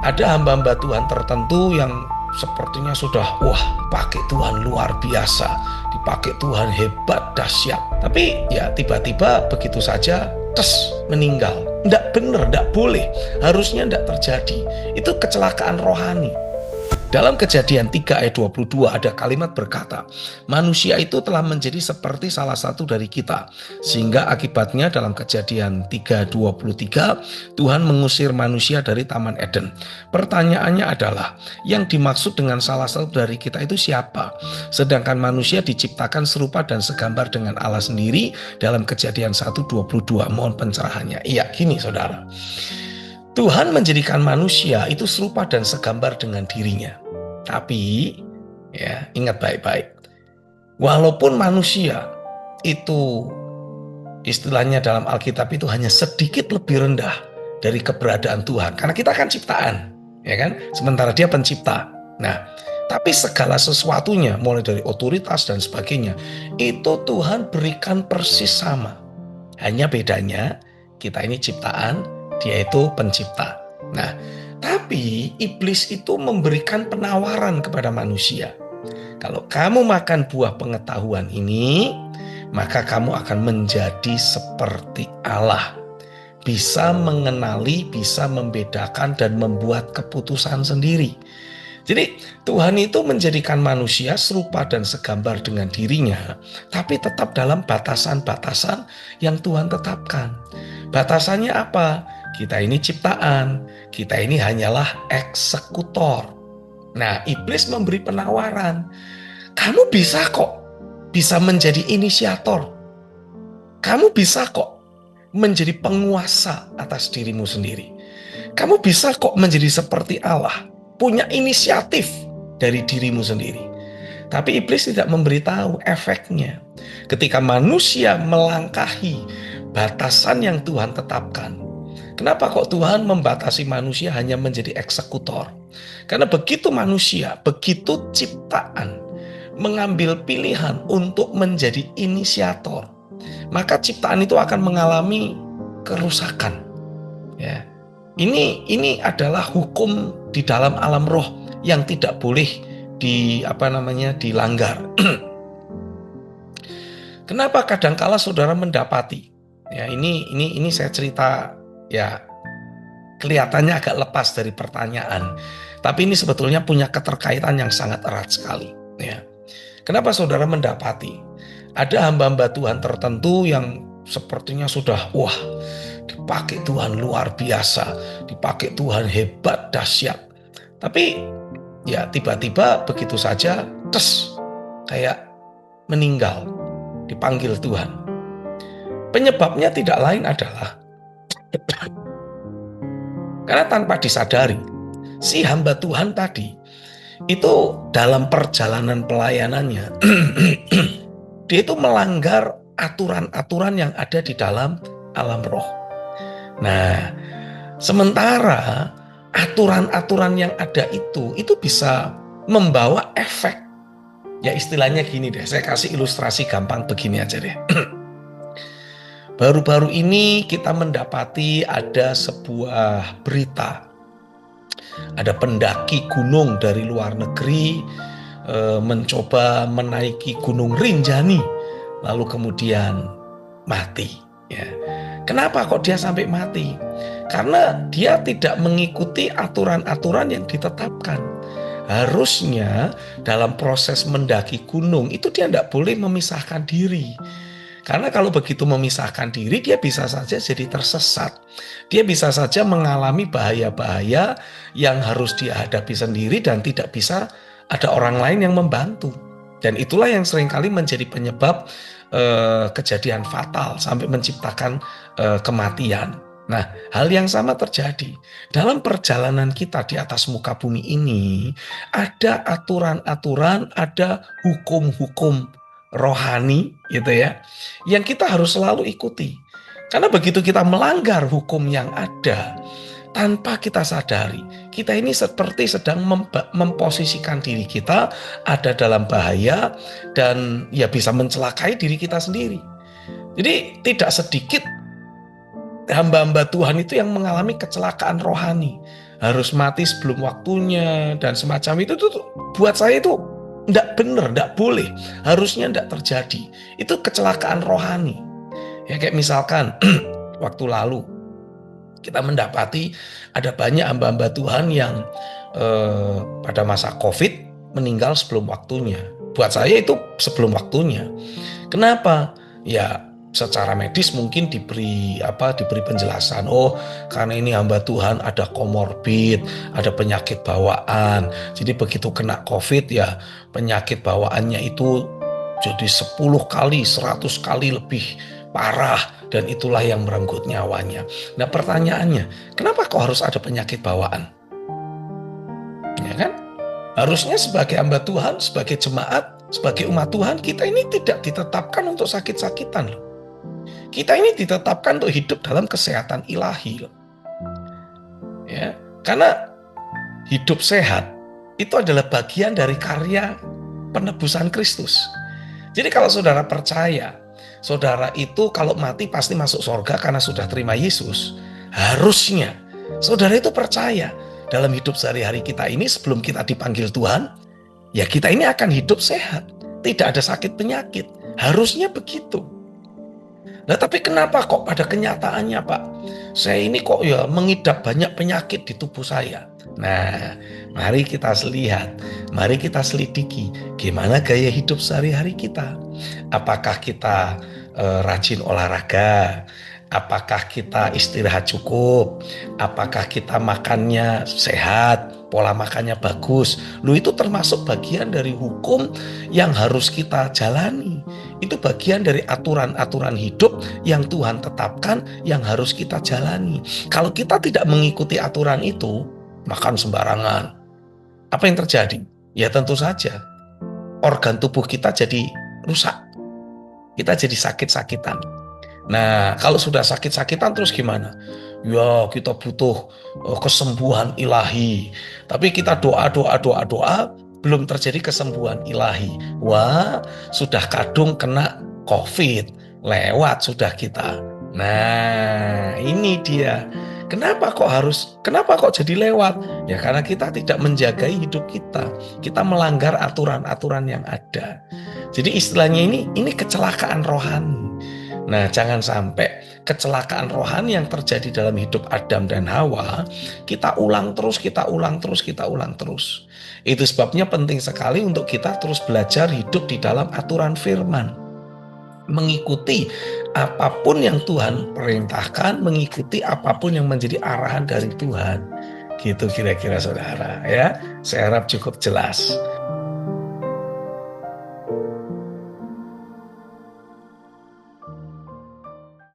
Ada hamba-hamba Tuhan tertentu yang sepertinya sudah pakai Tuhan luar biasa, dipakai Tuhan hebat, dahsyat. Tapi ya tiba-tiba begitu saja meninggal. Nggak benar, nggak boleh. Harusnya nggak terjadi. Itu kecelakaan rohani. Dalam Kejadian 3 ayat 22 ada kalimat berkata, manusia itu telah menjadi seperti salah satu dari kita. Sehingga akibatnya dalam Kejadian 3:23 Tuhan mengusir manusia dari Taman Eden. Pertanyaannya adalah, yang dimaksud dengan salah satu dari kita itu siapa? Sedangkan manusia diciptakan serupa dan segambar dengan Allah sendiri dalam Kejadian 1:22. Mohon pencerahannya. Iya, gini saudara. Tuhan menjadikan manusia itu serupa dan segambar dengan dirinya. Tapi, ya, ingat baik-baik. Walaupun manusia itu istilahnya dalam Alkitab itu hanya sedikit lebih rendah dari keberadaan Tuhan. Karena kita kan ciptaan, ya kan? Sementara dia pencipta. Nah, tapi segala sesuatunya, mulai dari otoritas dan sebagainya, itu Tuhan berikan persis sama. Hanya bedanya, kita ini ciptaan, dia itu pencipta. Nah, tapi iblis itu memberikan penawaran kepada manusia. Kalau kamu makan buah pengetahuan ini, maka kamu akan menjadi seperti Allah. Bisa mengenali, bisa membedakan dan membuat keputusan sendiri. Jadi Tuhan itu menjadikan manusia serupa dan segambar dengan dirinya, tapi tetap dalam batasan-batasan yang Tuhan tetapkan. Batasannya apa? Kita ini ciptaan, kita ini hanyalah eksekutor. Nah, iblis memberi penawaran. Kamu bisa kok, bisa menjadi inisiator. Kamu bisa kok menjadi penguasa atas dirimu sendiri. Kamu bisa kok menjadi seperti Allah, punya inisiatif dari dirimu sendiri. Tapi iblis tidak memberitahu efeknya. Ketika manusia melangkahi batasan yang Tuhan tetapkan. Kenapa kok Tuhan membatasi manusia hanya menjadi eksekutor? Karena begitu manusia, begitu ciptaan mengambil pilihan untuk menjadi inisiator, maka ciptaan itu akan mengalami kerusakan. Ya. Ini adalah hukum di dalam alam roh yang tidak boleh dilanggar. Kenapa kadangkala saudara mendapati? Ya, ini saya cerita ya kelihatannya agak lepas dari pertanyaan, tapi ini sebetulnya punya keterkaitan yang sangat erat sekali. Ya. Kenapa saudara mendapati ada hamba-hamba Tuhan tertentu yang sepertinya sudah dipakai Tuhan luar biasa, dipakai Tuhan hebat, dahsyat. Tapi ya tiba-tiba begitu saja kayak meninggal, dipanggil Tuhan. Penyebabnya tidak lain adalah karena tanpa disadari si hamba Tuhan tadi itu dalam perjalanan pelayanannya dia itu melanggar aturan-aturan yang ada di dalam alam roh. Nah, sementara aturan-aturan yang ada itu bisa membawa efek. Ya istilahnya gini deh, saya kasih ilustrasi gampang begini aja deh. Baru-baru ini kita mendapati ada sebuah berita. Ada pendaki gunung dari luar negeri mencoba menaiki Gunung Rinjani, lalu kemudian mati. Ya. Kenapa kok dia sampai mati? Karena dia tidak mengikuti aturan-aturan yang ditetapkan. Harusnya dalam proses mendaki gunung itu dia tidak boleh memisahkan diri. Karena kalau begitu memisahkan diri, dia bisa saja jadi tersesat. Dia bisa saja mengalami bahaya-bahaya yang harus dia hadapi sendiri dan tidak bisa ada orang lain yang membantu. Dan itulah yang seringkali menjadi penyebab kejadian fatal sampai menciptakan kematian. Nah, hal yang sama terjadi dalam perjalanan kita di atas muka bumi ini. Ada aturan-aturan, ada hukum-hukum rohani gitu ya, yang kita harus selalu ikuti. Karena begitu kita melanggar hukum yang ada, tanpa kita sadari, kita ini seperti sedang memposisikan diri kita ada dalam bahaya dan ya bisa mencelakai diri kita sendiri. Jadi tidak sedikit hamba-hamba Tuhan itu yang mengalami kecelakaan rohani, harus mati sebelum waktunya dan semacam itu tuh buat saya itu enggak benar, enggak boleh, harusnya enggak terjadi. Itu kecelakaan rohani. Ya kayak misalkan waktu lalu kita mendapati ada banyak hamba-hamba Tuhan yang pada masa COVID meninggal sebelum waktunya. Buat saya itu sebelum waktunya. Kenapa? Ya secara medis mungkin diberi penjelasan, oh karena ini hamba Tuhan ada komorbid, ada penyakit bawaan, jadi begitu kena COVID ya penyakit bawaannya itu jadi 10 kali 100 kali lebih parah, dan itulah yang merenggut nyawanya. Nah pertanyaannya, kenapa kok harus ada penyakit bawaan? Ya kan? Harusnya sebagai hamba Tuhan, sebagai jemaat, sebagai umat Tuhan, kita ini tidak ditetapkan untuk sakit-sakitan loh. Kita ini ditetapkan untuk hidup dalam kesehatan ilahi loh. Ya, karena hidup sehat itu adalah bagian dari karya penebusan Kristus. Jadi kalau saudara percaya, saudara itu kalau mati pasti masuk surga karena sudah terima Yesus, harusnya saudara itu percaya dalam hidup sehari-hari kita ini sebelum kita dipanggil Tuhan, ya kita ini akan hidup sehat, tidak ada sakit penyakit. Harusnya begitu. Nah tapi kenapa kok pada kenyataannya Pak, saya ini kok ya mengidap banyak penyakit di tubuh saya. Nah mari kita lihat, mari kita selidiki gimana gaya hidup sehari-hari kita. Apakah kita rajin olahraga? Apakah kita istirahat cukup? Apakah kita makannya sehat? Pola makannya bagus? Lu itu termasuk bagian dari hukum yang harus kita jalani. Itu bagian dari aturan-aturan hidup yang Tuhan tetapkan yang harus kita jalani. Kalau kita tidak mengikuti aturan itu, makan sembarangan, apa yang terjadi? Ya tentu saja organ tubuh kita jadi rusak. Kita jadi sakit-sakitan. Nah, kalau sudah sakit-sakitan terus gimana? Ya, kita butuh kesembuhan ilahi. Tapi kita doa, belum terjadi kesembuhan ilahi. Wah, sudah kadung kena COVID, lewat sudah kita. Nah, ini dia. Kenapa kok jadi lewat? Ya karena kita tidak menjagai hidup kita. Kita melanggar aturan-aturan yang ada. Jadi istilahnya ini kecelakaan rohani. Nah, jangan sampai kecelakaan rohani yang terjadi dalam hidup Adam dan Hawa, kita ulang terus. Itu sebabnya penting sekali untuk kita terus belajar hidup di dalam aturan firman. Mengikuti apapun yang Tuhan perintahkan, mengikuti apapun yang menjadi arahan dari Tuhan. Gitu kira-kira saudara ya. Saya harap cukup jelas.